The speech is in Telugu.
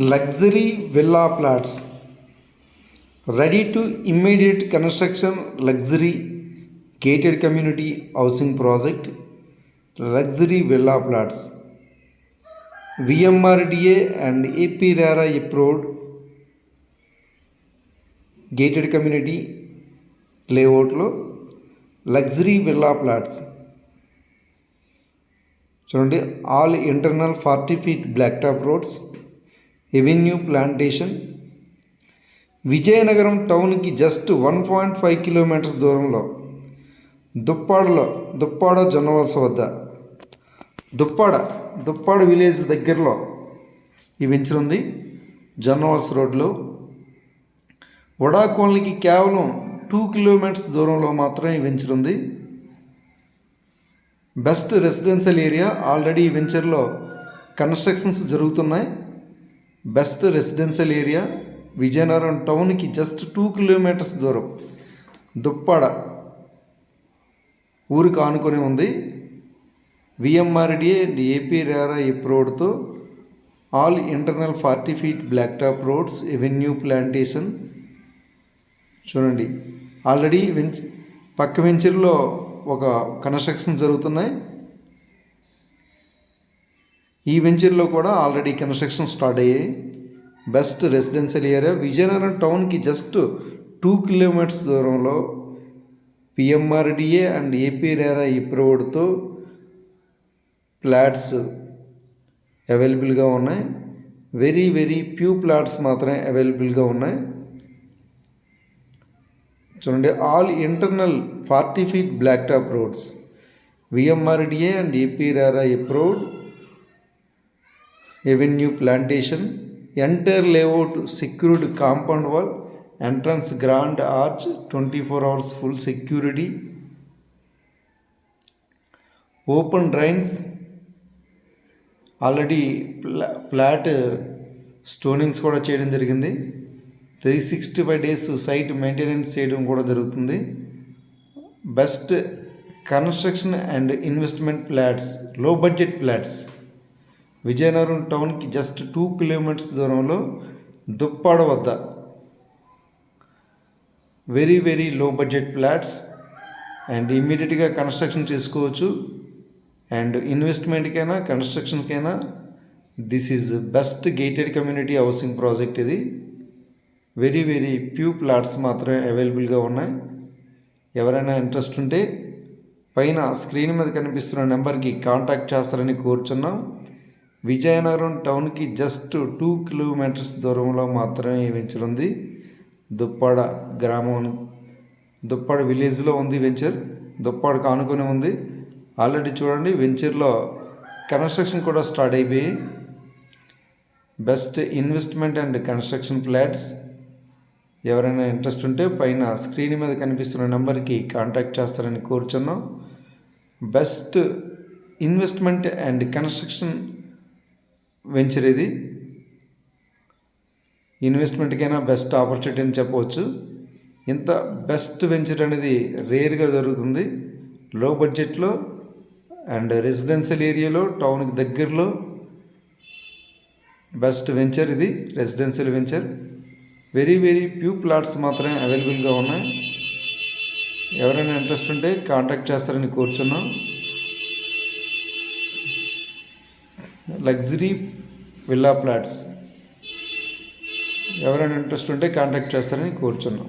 Luxury villa plots ready to immediate construction luxury gated community housing project luxury villa plots VMRDA and AP RERA approved gated community లేఅవుట్లో లగ్జరీ విల్లా ప్లాట్స్ చూడండి. All internal 40 feet black top roads, avenue plantation, Vizianagaram టౌన్కి జస్ట్ 1.5 kilometers దూరంలో దుప్పాడ జొన్నవలస వద్ద దుప్పాడ విలేజ్ దగ్గరలో ఈ వెంచర్ ఉంది. జొన్నవలస రోడ్లో వడా కాలనీకి కేవలం 2 kilometers దూరంలో మాత్రమే ఈ వెంచర్ ఉంది. Best residential area. ఆల్రెడీ ఈ వెంచర్లో కన్స్ట్రక్షన్స్ జరుగుతున్నాయి. బెస్ట్ రెసిడెన్షియల్ ఏరియా విజయనగరం టౌన్కి జస్ట్ 2 kilometers దూరం దుప్పాడ ఊరికి ఆనుకొని ఉంది. విఎంఆర్డిఏ అండ్ ఏపీ రేరా అప్రూవ్డ్తో all internal 40 feet black top roads, avenue plantation. చూడండి, ఆల్రెడీ పక్క వెంచర్లో ఒక కన్స్ట్రక్షన్ జరుగుతున్నాయి. ఈ వెంచర్లో కూడా ఆల్రెడీ కన్స్ట్రక్షన్ స్టార్ట్ అయ్యాయి. బెస్ట్ రెసిడెన్షియల్ ఏరియా విజయనగరం టౌన్కి జస్ట్ 2 kilometers దూరంలో పిఎంఆర్డిఏ అండ్ ఏపీ రేరా అప్రూవ్డ్తో ప్లాట్స్ అవైలబుల్గా ఉన్నాయి. వెరీ ఫ్యూ ప్లాట్స్ మాత్రమే అవైలబుల్గా ఉన్నాయి. చూడండి, all internal 40 feet black top roads, VMRDA and AP RERA approved, avenue plantation, entire layout secured compound wall, entrance grand arch, 24 hours full security, open drains. Already flat stonings కూడా చేయడం జరిగింది. 365 days సైట్ మెయింటెనెన్స్ చేయడం కూడా జరుగుతుంది. Best construction and investment plots, low budget plots Vizianagaram టౌన్కి జస్ట్ 2 kilometers దూరంలో దుప్పాడ వద్ద very low budget plots and ఇమ్మీడియట్గా కన్స్ట్రక్షన్ చేసుకోవచ్చు. అండ్ ఇన్వెస్ట్మెంట్కైనా కన్స్ట్రక్షన్కైనా this is best gated community housing project. ఇది వెరీ ఫ్యూ ప్లాట్స్ మాత్రమే అవైలబుల్గా ఉన్నాయి. ఎవరైనా ఇంట్రెస్ట్ ఉంటే పైన స్క్రీన్ మీద కనిపిస్తున్న నెంబర్కి కాంటాక్ట్ చేస్తారని కోరుచున్నాం. విజయనగరం టౌన్కి జస్ట్ 2 kilometers దూరంలో మాత్రమే ఈ వెంచర్ ఉంది. దుప్పాడ గ్రామం, దుప్పాడ విలేజ్లో ఉంది వెంచర్. దుప్పాడకు ఆనుకొని ఉంది. ఆల్రెడీ చూడండి, వెంచర్లో కన్స్ట్రక్షన్ కూడా స్టార్ట్ అయిపోయి. Best investment and construction plots. ఎవరైనా ఇంట్రెస్ట్ ఉంటే పైన స్క్రీన్ మీద కనిపిస్తున్న నెంబర్కి కాంటాక్ట్ చేస్తారని కోరుచున్నాం. Best investment and construction venture ఇది. ఇన్వెస్ట్మెంట్కైనా బెస్ట్ ఆపర్చునిటీ అని చెప్పవచ్చు. ఇంత బెస్ట్ వెంచర్ అనేది రేర్గా జరుగుతుంది. లో బడ్జెట్లో అండ్ రెసిడెన్షియల్ ఏరియాలో టౌన్కి దగ్గరలో బెస్ట్ వెంచర్ ఇది. Residential venture. Very few plots మాత్రమే అవైలబుల్గా ఉన్నాయి. ఎవరైనా ఇంట్రెస్ట్ ఉంటే కాంటాక్ట్ చేస్తారని కోరుచున్నాం. లగ్జరీ విల్లా ప్లాట్స్ ఎవరైనా ఇంట్రెస్ట్ ఉంటే కాంటాక్ట్ చేస్తారని కోరుచున్నాం.